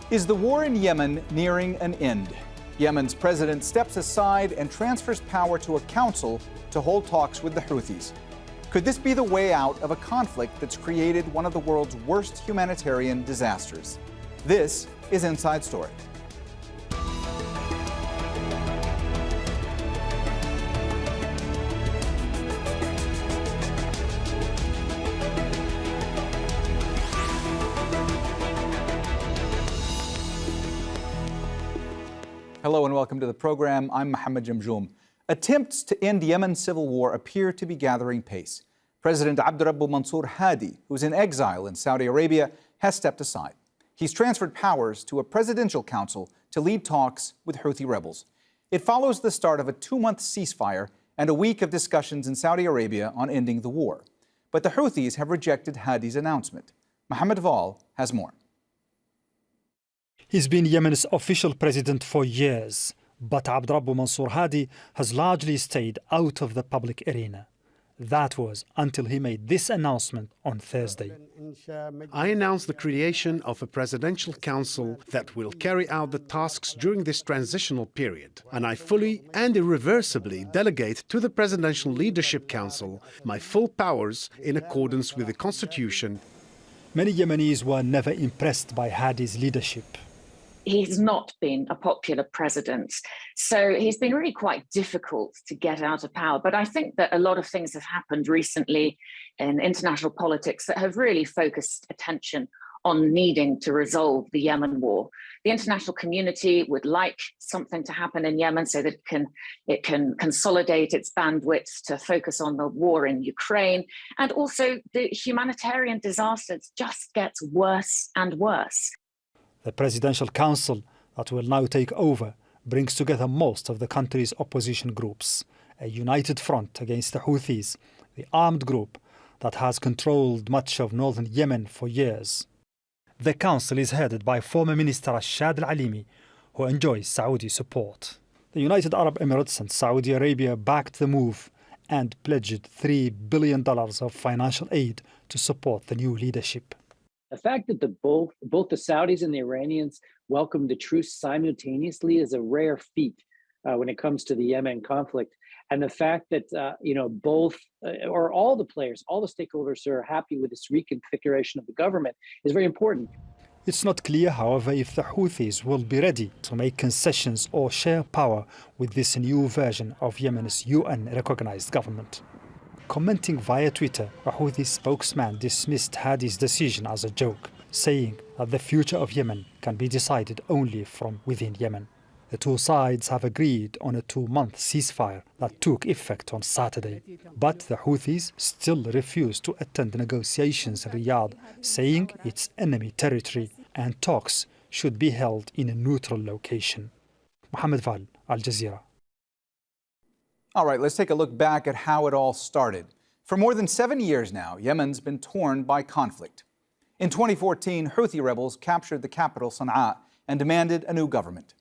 Is the war in Yemen nearing an end? Yemen's president steps aside and transfers power to a council to hold talks with the Houthis. Could this be the way out of a conflict that's created one of the world's worst humanitarian disasters? This is Inside Story. Hello and welcome to the program. I'm Mohammed Jamjoom. Attempts to end Yemen's civil war appear to be gathering pace. President Rabbu Mansour Hadi, who's in exile in Saudi Arabia, has stepped aside. He's transferred powers to a presidential council to lead talks with Houthi rebels. It follows the start of a 2-month ceasefire and a week of discussions in Saudi Arabia on ending the war. But the Houthis have rejected Hadi's announcement. Mohammed has more. He's been Yemen's official president for years, but Rabbu Mansour Hadi has largely stayed out of the public arena. That was until he made this announcement on Thursday. I announced the creation of a presidential council that will carry out the tasks during this transitional period, and I fully and irreversibly delegate to the Presidential Leadership Council my full powers in accordance with the Constitution. Many Yemenis were never impressed by Hadi's leadership. He's not been a popular president, so he's been really quite difficult to get out of power. But I think that a lot of things have happened recently in international politics that have really focused attention on needing to resolve the Yemen war. The international community would like something to happen in Yemen so that it can consolidate its bandwidth to focus on the war in Ukraine. And also the humanitarian disaster just gets worse and worse. The Presidential Council that will now take over brings together most of the country's opposition groups, a united front against the Houthis, the armed group that has controlled much of northern Yemen for years. The council is headed by former Minister Rashad Al-Alimi, who enjoys Saudi support. The United Arab Emirates and Saudi Arabia backed the move and pledged $3 billion of financial aid to support the new leadership. The fact that both the Saudis and the Iranians welcomed the truce simultaneously is a rare feat when it comes to the Yemen conflict. And the fact that both or all the players, all the stakeholders are happy with this reconfiguration of the government is very important. It's not clear, however, if the Houthis will be ready to make concessions or share power with this new version of Yemen's UN-recognized government. Commenting via Twitter, a Houthi spokesman dismissed Hadi's decision as a joke, saying that the future of Yemen can be decided only from within Yemen. The two sides have agreed on a 2-month ceasefire that took effect on Saturday. But the Houthis still refuse to attend negotiations in Riyadh, saying it's enemy territory and talks should be held in a neutral location. Mohammed, Al Jazeera. All right, let's take a look back at how it all started. For more than 7 years now, Yemen's been torn by conflict. In 2014, Houthi rebels captured the capital, Sana'a, and demanded a new government.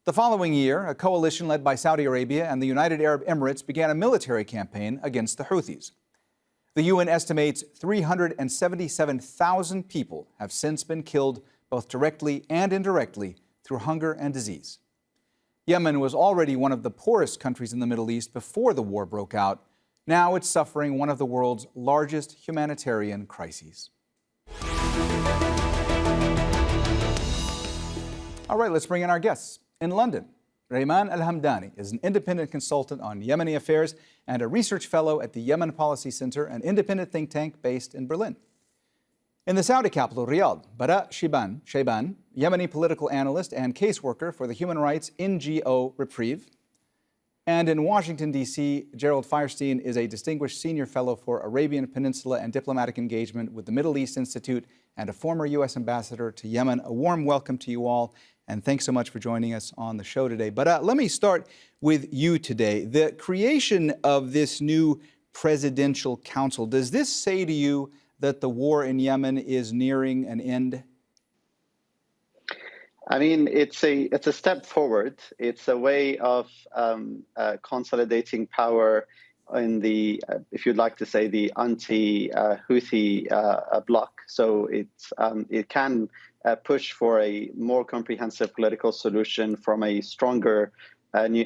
The following year, a coalition led by Saudi Arabia and the United Arab Emirates began a military campaign against the Houthis. The UN estimates 377,000 people have since been killed, both directly and indirectly, through hunger and disease. Yemen was already one of the poorest countries in the Middle East before the war broke out. Now it's suffering one of the world's largest humanitarian crises. All right, let's bring in our guests. In London, Raiman Al-Hamdani is an independent consultant on Yemeni affairs and a research fellow at the Yemen Policy Center, an independent think tank based in Berlin. In the Saudi capital, Riyadh, Baraa Shiban, Yemeni political analyst and caseworker for the human rights NGO Reprieve. And in Washington, D.C., Gerald Feierstein is a distinguished senior fellow for Arabian Peninsula and diplomatic engagement with the Middle East Institute and a former U.S. ambassador to Yemen. A warm welcome to you all, and thanks so much for joining us on the show today. But let me start with you today. The creation of this new presidential council, does this say to you that the war in Yemen is nearing an end? I mean, it's a step forward. It's a way of consolidating power in the, if you'd like to say, the anti-Houthi bloc. So it can push for a more comprehensive political solution from a stronger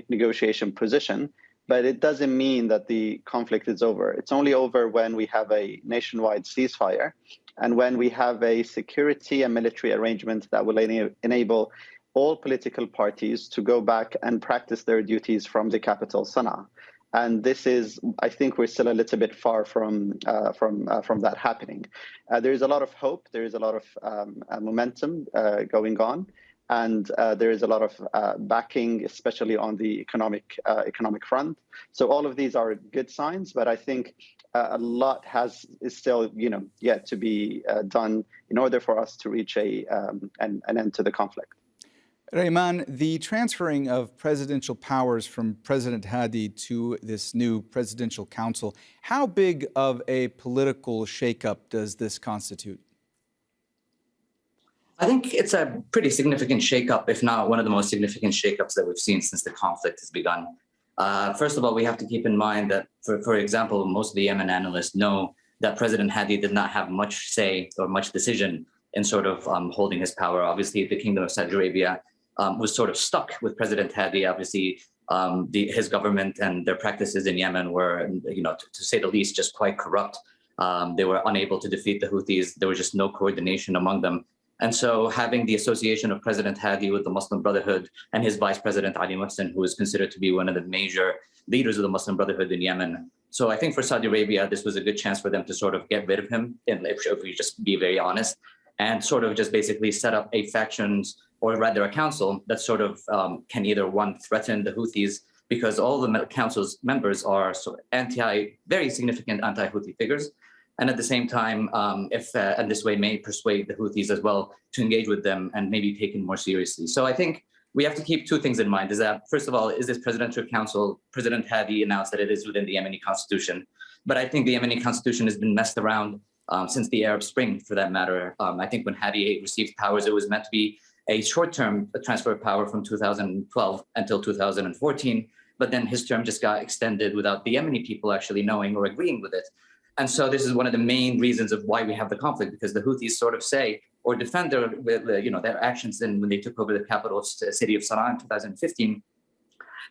negotiation position. But it doesn't mean that the conflict is over. It's only over when we have a nationwide ceasefire and when we have a security and military arrangement that will enable all political parties to go back and practice their duties from the capital, Sana'a. And this is, I think we're still a little bit far from that happening. There is a lot of hope. There is a lot of momentum going on. And there is a lot of backing, especially on the economic front. So all of these are good signs, but I think a lot is still yet to be done in order for us to reach an end to the conflict. Raiman, the transferring of presidential powers from President Hadi to this new presidential council, how big of a political shakeup does this constitute? I think it's a pretty significant shakeup, if not one of the most significant shakeups that we've seen since the conflict has begun. First of all, we have to keep in mind that, for example, most of the Yemen analysts know that President Hadi did not have much say or much decision in sort of holding his power. Obviously, the Kingdom of Saudi Arabia was sort of stuck with President Hadi. Obviously, his government and their practices in Yemen were, to say the least, just quite corrupt. They were unable to defeat the Houthis. There was just no coordination among them. And so having the association of President Hadi with the Muslim Brotherhood and his vice president, Ali Muhsin, who is considered to be one of the major leaders of the Muslim Brotherhood in Yemen. So I think for Saudi Arabia, this was a good chance for them to sort of get rid of him, if we just be very honest, and sort of just basically set up a factions, or rather a council that sort of can either, one, threaten the Houthis, because all the council's members are very significant anti-Houthi figures. And at the same time, and this way may persuade the Houthis as well to engage with them and maybe taken more seriously. So I think we have to keep two things in mind. Is that, first of all, is this presidential council, President Hadi announced that it is within the Yemeni constitution. But I think the Yemeni constitution has been messed around since the Arab Spring, for that matter. I think when Hadi received powers, it was meant to be a short-term transfer of power from 2012 until 2014. But then his term just got extended without the Yemeni people actually knowing or agreeing with it. And so this is one of the main reasons of why we have the conflict, because the Houthis sort of say or defend their actions when they took over the capital city of Sana'a in 2015,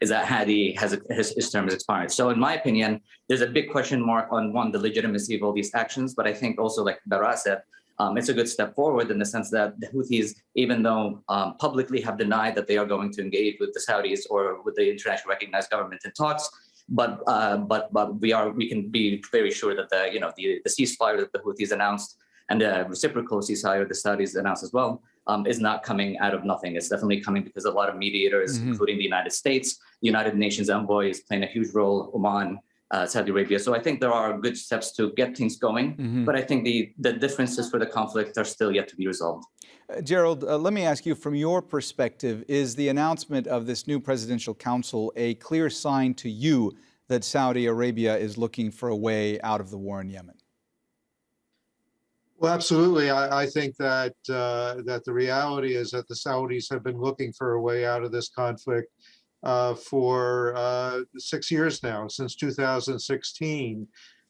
is that Hadi his term has expired. So in my opinion, there's a big question mark on, one, the legitimacy of all these actions. But I think also, like Baraa said, it's a good step forward in the sense that the Houthis, even though publicly have denied that they are going to engage with the Saudis or with the internationally recognized government in talks, but we can be very sure that the ceasefire that the Houthis announced and the reciprocal ceasefire the Saudis announced as well is not coming out of nothing. It's definitely coming because a lot of mediators, including the United States, the United Nations envoy is playing a huge role, Oman, Saudi Arabia. So I think there are good steps to get things going, but I think the differences for the conflict are still yet to be resolved. Gerald, let me ask you, from your perspective, is the announcement of this new presidential council a clear sign to you that Saudi Arabia is looking for a way out of the war in Yemen? Well, absolutely. I think that that the reality is that the Saudis have been looking for a way out of this conflict for 6 years now, since 2016.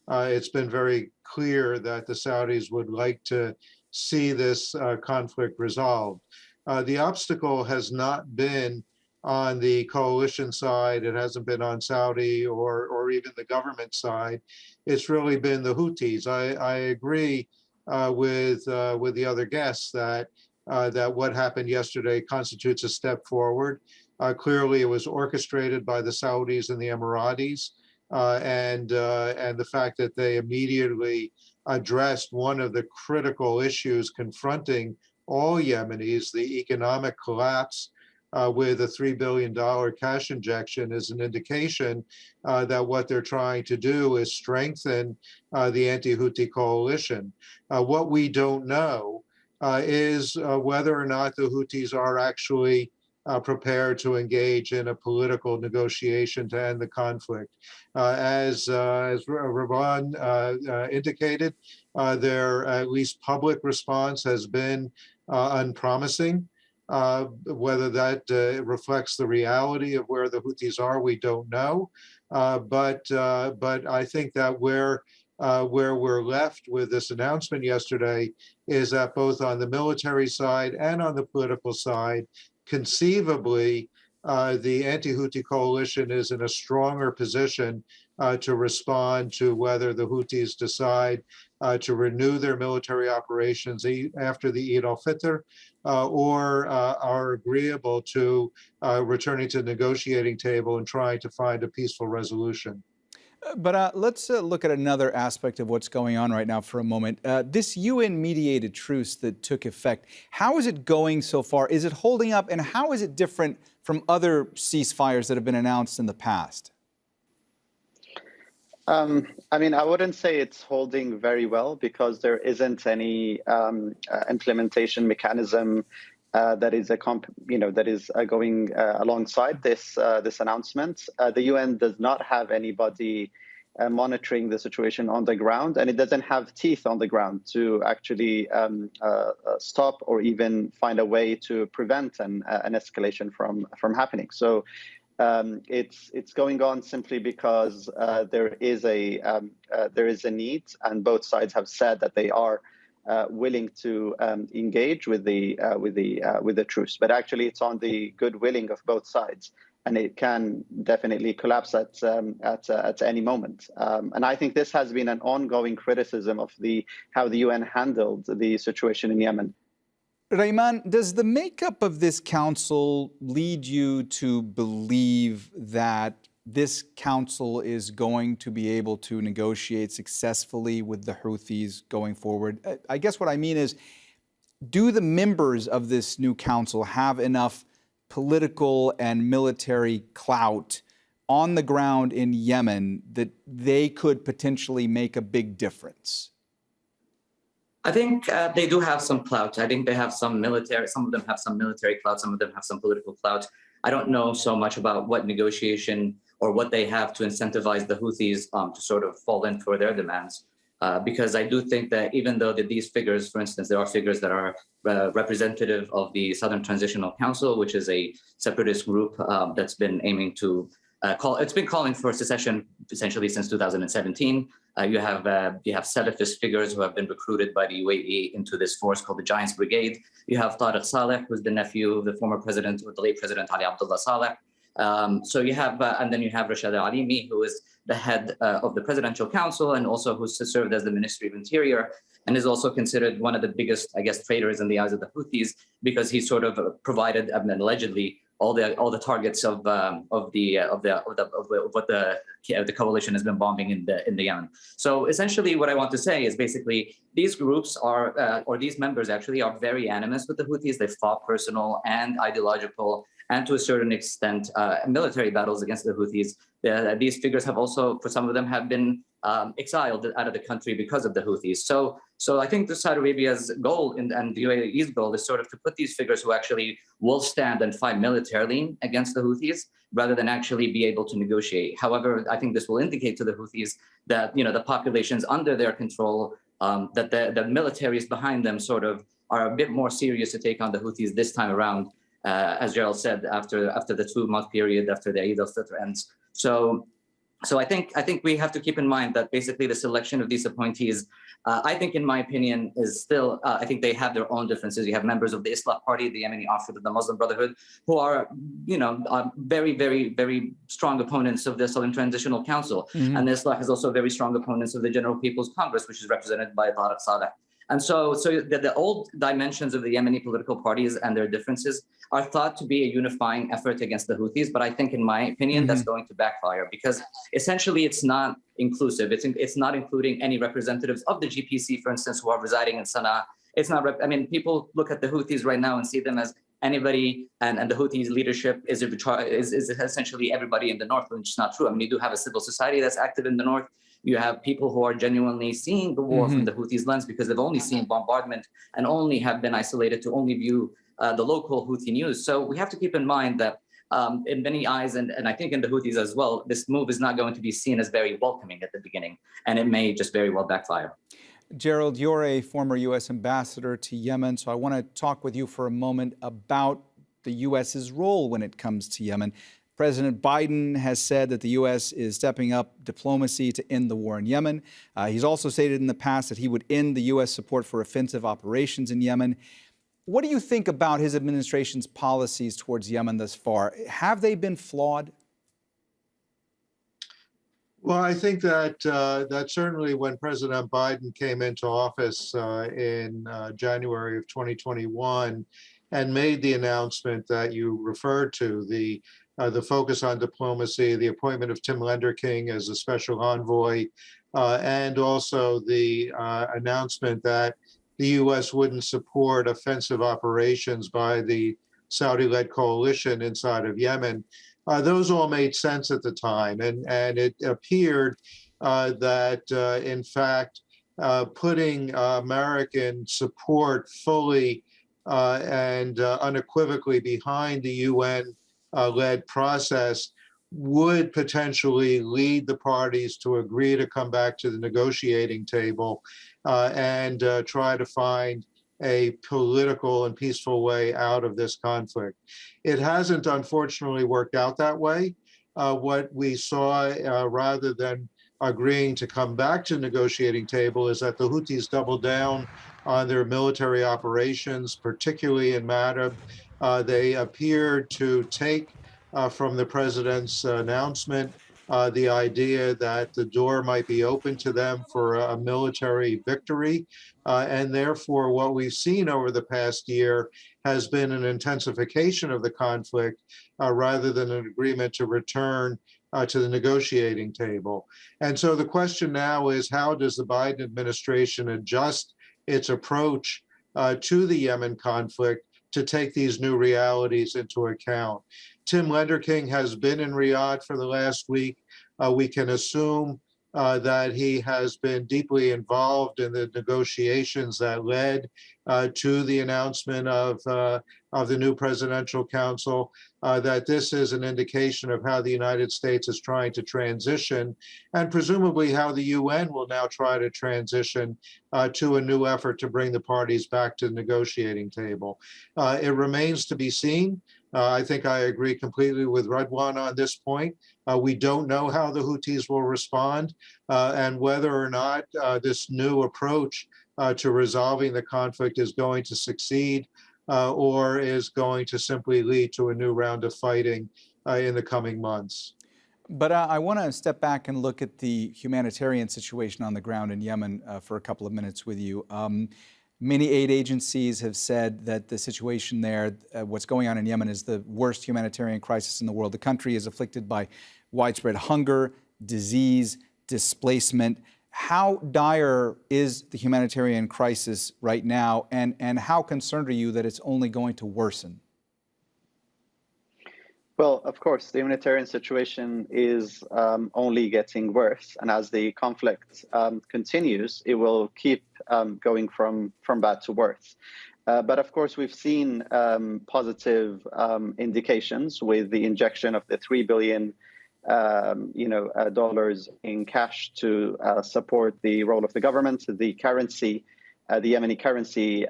It's been very clear that the Saudis would like to see this conflict resolved. The obstacle has not been on the coalition side. It hasn't been on Saudi or even the government side. It's really been the Houthis. I agree with the other guests that what happened yesterday constitutes a step forward. Clearly, it was orchestrated by the Saudis and the Emiratis, and the fact that they immediately addressed one of the critical issues confronting all Yemenis, the economic collapse, with a $3 billion cash injection, is an indication that what they're trying to do is strengthen the anti-Houthi coalition. What we don't know is whether or not the Houthis are actually prepared to engage in a political negotiation to end the conflict. As Raiman indicated, their at least public response has been unpromising. Whether that reflects the reality of where the Houthis are, we don't know. But I think that where where we're left with this announcement yesterday is that both on the military side and on the political side, conceivably, the anti-Houthi coalition is in a stronger position to respond to whether the Houthis decide to renew their military operations after the Eid al-Fitr, or are agreeable to returning to the negotiating table and trying to find a peaceful resolution. But let's look at another aspect of what's going on right now for a moment. This UN-mediated truce that took effect, how is it going so far? Is it holding up, and how is it different from other ceasefires that have been announced in the past? I mean, I wouldn't say it's holding very well because there isn't any implementation mechanism that is going alongside this announcement. The UN does not have anybody monitoring the situation on the ground, and it doesn't have teeth on the ground to actually stop or even find a way to prevent an escalation from happening. So it's going on simply because there is a need, and both sides have said that they are willing to engage with the truce. But actually, it's on the good willing of both sides, and it can definitely collapse at any moment. And I think this has been an ongoing criticism of how the UN handled the situation in Yemen. Raiman, does the makeup of this council lead you to believe that this council is going to be able to negotiate successfully with the Houthis going forward? I guess what I mean is, do the members of this new council have enough political and military clout on the ground in Yemen that they could potentially make a big difference? I think they do have some clout. I think they have some military, some of them have some military clout, some of them have some political clout. I don't know so much about what negotiation or what they have to incentivize the Houthis to sort of fall in for their demands. Because I do think that even though these figures, for instance, there are figures that are representative of the Southern Transitional Council, which is a separatist group that's been aiming to it's been calling for secession essentially since 2017. You have Salafist figures who have been recruited by the UAE into this force called the Giants Brigade. You have Tariq Saleh, who's the nephew of the former president, or the late president Ali Abdullah Saleh. So you have, and then you have Rashad Alimi, who is the head of the Presidential Council and also who's served as the Ministry of Interior, and is also considered one of the biggest, I guess, traitors in the eyes of the Houthis because he sort of provided, allegedly, all the targets of what the coalition has been bombing in the Yemen. So essentially, what I want to say is basically these groups are, or these members actually, are very animus with the Houthis. They fought personal and ideological, and to a certain extent, military battles against the Houthis. These figures have also, for some of them, have been exiled out of the country because of the Houthis. So I think the Saudi Arabia's goal and the UAE's goal is sort of to put these figures who actually will stand and fight militarily against the Houthis rather than actually be able to negotiate. However, I think this will indicate to the Houthis that the populations under their control, that the militaries behind them sort of are a bit more serious to take on the Houthis this time around. As Gerald said, after the 2-month period after the Eid al-Fitr ends. So I think we have to keep in mind that basically the selection of these appointees, I think, in my opinion, is still, I think they have their own differences. You have members of the Islah Party, the Yemeni offshoot of the Muslim Brotherhood, who are, very, very, very strong opponents of the Southern Transitional Council. Mm-hmm. And the Islah has also very strong opponents of the General People's Congress, which is represented by Tariq Saleh. And so the old dimensions of the Yemeni political parties and their differences are thought to be a unifying effort against the Houthis. But I think, in my opinion, that's going to backfire because essentially it's not inclusive. It's not including any representatives of the GPC, for instance, who are residing in Sana'a. It's not, people look at the Houthis right now and see them as anybody, and the Houthis leadership is essentially everybody in the north, which is not true. You do have a civil society that's active in the north. You have people who are genuinely seeing the war from the Houthis' lens because they've only seen bombardment and only have been isolated to only view the local Houthi news. So we have to keep in mind that in many eyes, and I think in the Houthis as well, this move is not going to be seen as very welcoming at the beginning, and it may just very well backfire. Gerald, you're a former U.S. ambassador to Yemen, so I want to talk with you for a moment about the U.S.'s role when it comes to Yemen. President Biden has said that the U.S. is stepping up diplomacy to end the war in Yemen. He's also stated in the past that he would end the U.S. support for offensive operations in Yemen. What do you think about his administration's policies towards Yemen thus far? Have they been flawed? Well, I think that that certainly when President Biden came into office in January of 2021 and made the announcement that you referred to, the focus on diplomacy, the appointment of Tim Lenderking as a special envoy, and also the announcement that the U.S. wouldn't support offensive operations by the Saudi-led coalition inside of Yemen. Those all made sense at the time, and it appeared that, in fact, putting American support fully and unequivocally behind the UN-led process would potentially lead the parties to agree to come back to the negotiating table and try to find a political and peaceful way out of this conflict. It hasn't, unfortunately, worked out that way. What we saw, rather than agreeing to come back to the negotiating table, is that the Houthis doubled down on their military operations, particularly in Ma'rib. They appeared to take from the president's announcement the idea that the door might be open to them for a military victory. And therefore, what we've seen over the past year has been an intensification of the conflict rather than an agreement to return to the negotiating table. And so the question now is, how does the Biden administration adjust its approach to the Yemen conflict to take these new realities into account? Tim Lenderking has been in Riyadh for the last week. We can assume that he has been deeply involved in the negotiations that led to the announcement of the new presidential council, that this is an indication of how the United States is trying to transition, and presumably how the UN will now try to transition to a new effort to bring the parties back to the negotiating table. It remains to be seen. I think I agree completely with Radwan on this point. We don't know how the Houthis will respond and whether or not this new approach to resolving the conflict is going to succeed or is going to simply lead to a new round of fighting in the coming months. But I want to step back and look at the humanitarian situation on the ground in Yemen for a couple of minutes with you. Many aid agencies have said that the situation there, what's going on in Yemen, is the worst humanitarian crisis in the world. The country is afflicted by widespread hunger, disease, displacement. How dire is the humanitarian crisis right now, and how concerned are you that it's only going to worsen? Well, of course, the humanitarian situation is only getting worse. And as the conflict continues, it will keep going from bad to worse. But of course, we've seen positive indications with the injection of the $3 billion dollars in cash to support the role of the government. The currency, the Yemeni currency,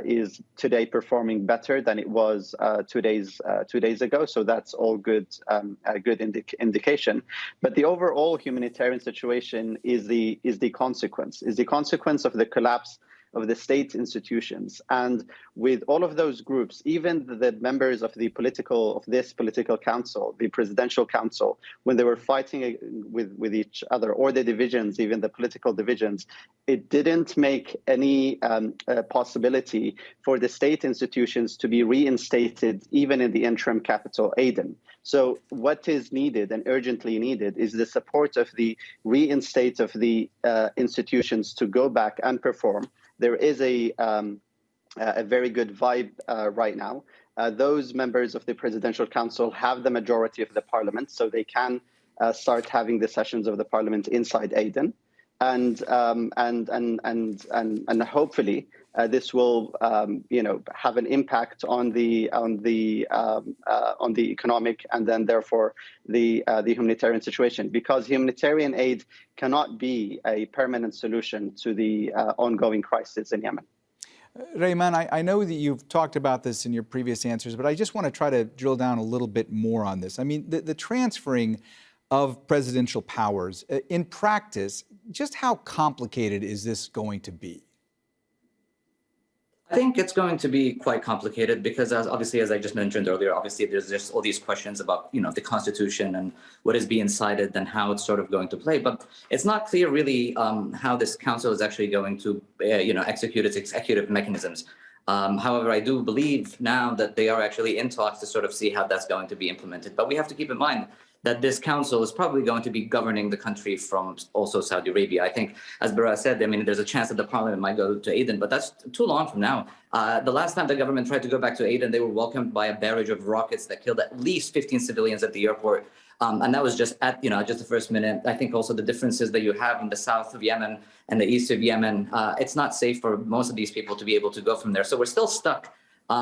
is today performing better than it was 2 days ago. So that's all good, a good indication. But the overall humanitarian situation is the consequence of the collapse of the state institutions. And with all of those groups, even the members of this political council, the presidential council, when they were fighting with each other, or the divisions, even the political divisions, it didn't make any possibility for the state institutions to be reinstated, even in the interim capital, Aden. So what is needed and urgently needed is the support of the reinstate of the institutions to go back and perform. There is a very good vibe right now. Those members of the Presidential Council have the majority of the parliament, so they can start having the sessions of the parliament inside Aden, and hopefully this will have an impact on the economic and then therefore the humanitarian situation, because humanitarian aid cannot be a permanent solution to the ongoing crisis in Yemen. Raiman, I know that you've talked about this in your previous answers, but I just want to try to drill down a little bit more on this. I mean, the transferring of presidential powers, in practice, just how complicated is this going to be? I think it's going to be quite complicated because, obviously, as I just mentioned earlier, obviously there's just all these questions about, the Constitution and what is being cited and how it's sort of going to play. But it's not clear really how this council is actually going to, execute its executive mechanisms. However, I do believe now that they are actually in talks to sort of see how that's going to be implemented. But we have to keep in mind that this council is probably going to be governing the country from also Saudi Arabia. I think, as Baraa said, I mean, there's a chance that the parliament might go to Aden, but that's too long from now. The last time the government tried to go back to Aden, they were welcomed by a barrage of rockets that killed at least 15 civilians at the airport. And that was just at, just the first minute. I think also the differences that you have in the south of Yemen and the east of Yemen, it's not safe for most of these people to be able to go from there. So we're still stuck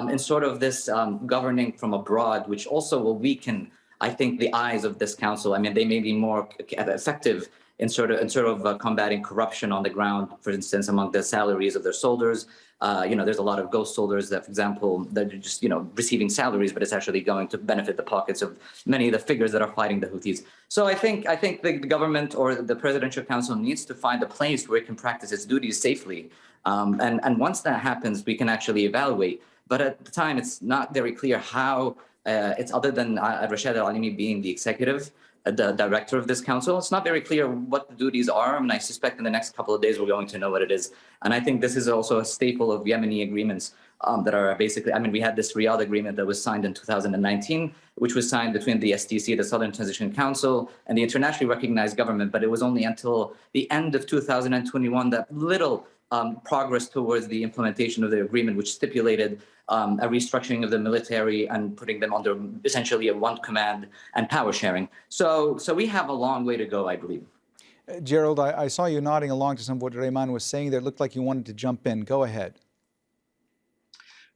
in sort of this governing from abroad, which also will weaken, I think, the eyes of this council. I mean, they may be more effective in sort of combating corruption on the ground, for instance, among the salaries of their soldiers. There's a lot of ghost soldiers that, for example, that are just, receiving salaries, but it's actually going to benefit the pockets of many of the figures that are fighting the Houthis. So I think the government or the presidential council needs to find a place where it can practice its duties safely. And once that happens, we can actually evaluate. But at the time, it's not very clear how it's other than Rashad Al-Alimi being the executive, the director of this council. It's not very clear what the duties are, and I suspect in the next couple of days we're going to know what it is. And I think this is also a staple of Yemeni agreements that are basically, we had this Riyadh agreement that was signed in 2019, which was signed between the STC, the Southern Transition Council, and the internationally recognized government, but it was only until the end of 2021 that little progress towards the implementation of the agreement, which stipulated a restructuring of the military and putting them under essentially a one command and power sharing. So we have a long way to go, I believe. Gerald, I saw you nodding along to some of what Raiman was saying there. It looked like you wanted to jump in. Go ahead.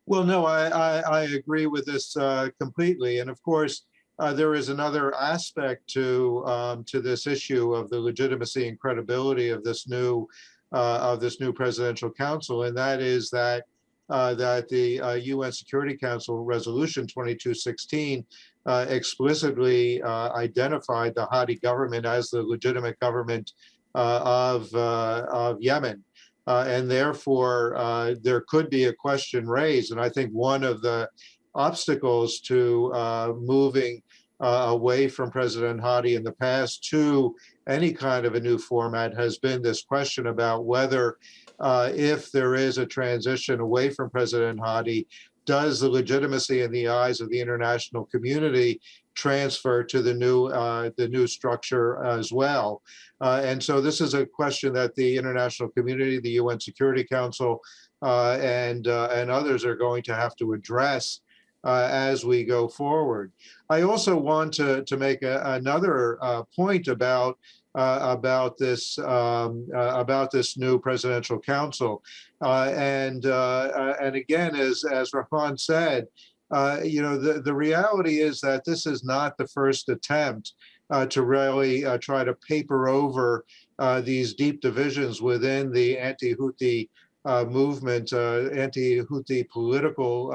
Well, no, I agree with this completely. And of course, there is another aspect to this issue of the legitimacy and credibility of this new presidential council, and that is that the UN Security Council Resolution 2216 explicitly identified the Hadi government as the legitimate government of Yemen. And therefore, there could be a question raised. And I think one of the obstacles to moving away from President Hadi in the past to any kind of a new format has been this question about whether, if there is a transition away from President Hadi, does the legitimacy in the eyes of the international community transfer to the new structure as well? And so this is a question that the international community, the UN Security Council, and others are going to have to address as we go forward. I also want to make another point about this new presidential council, and again, as Rahman said, the reality is that this is not the first attempt to really try to paper over these deep divisions within the anti-Houthi movement, anti-Houthi political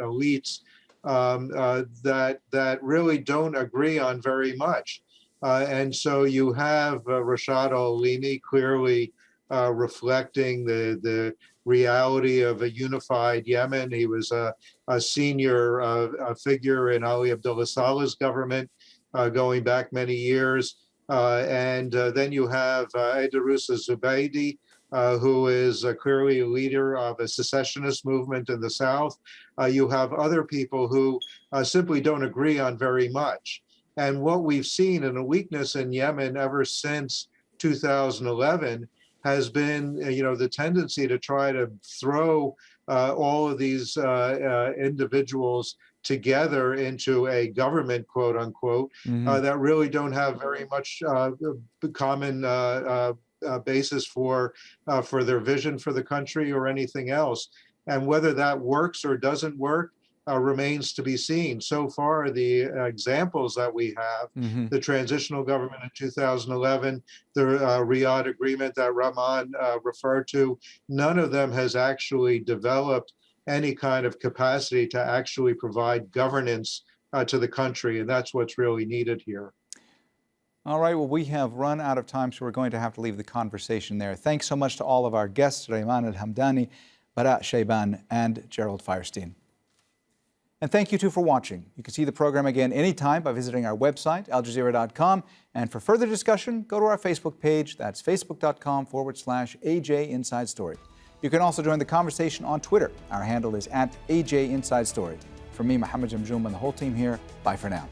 elites that really don't agree on very much. And so you have Rashad Al-Alimi clearly reflecting the reality of a unified Yemen. He was a senior figure in Ali Abdullah Saleh's government going back many years. And then you have Aidarus Zubaydi, who is clearly a leader of a secessionist movement in the South. You have other people who simply don't agree on very much. And what we've seen in a weakness in Yemen ever since 2011 has been, the tendency to try to throw all of these individuals together into a government, quote unquote, that really don't have very much common basis for their vision for the country or anything else. And whether that works or doesn't work, remains to be seen. So far, the examples that we have, the transitional government in 2011, the Riyadh agreement that Raiman referred to, none of them has actually developed any kind of capacity to actually provide governance to the country. And that's what's really needed here. All right, well, we have run out of time, so we're going to have to leave the conversation there. Thanks so much to all of our guests, Raiman Al-Hamdani, Baraa Shiban, and Gerald Feierstein. And thank you too for watching. You can see the program again anytime by visiting our website, aljazeera.com. And for further discussion, go to our Facebook page. That's facebook.com/AJ Inside Story. You can also join the conversation on Twitter. Our handle is @AJ Inside Story. For me, Mohammed, Jamjoom, and the whole team here, bye for now.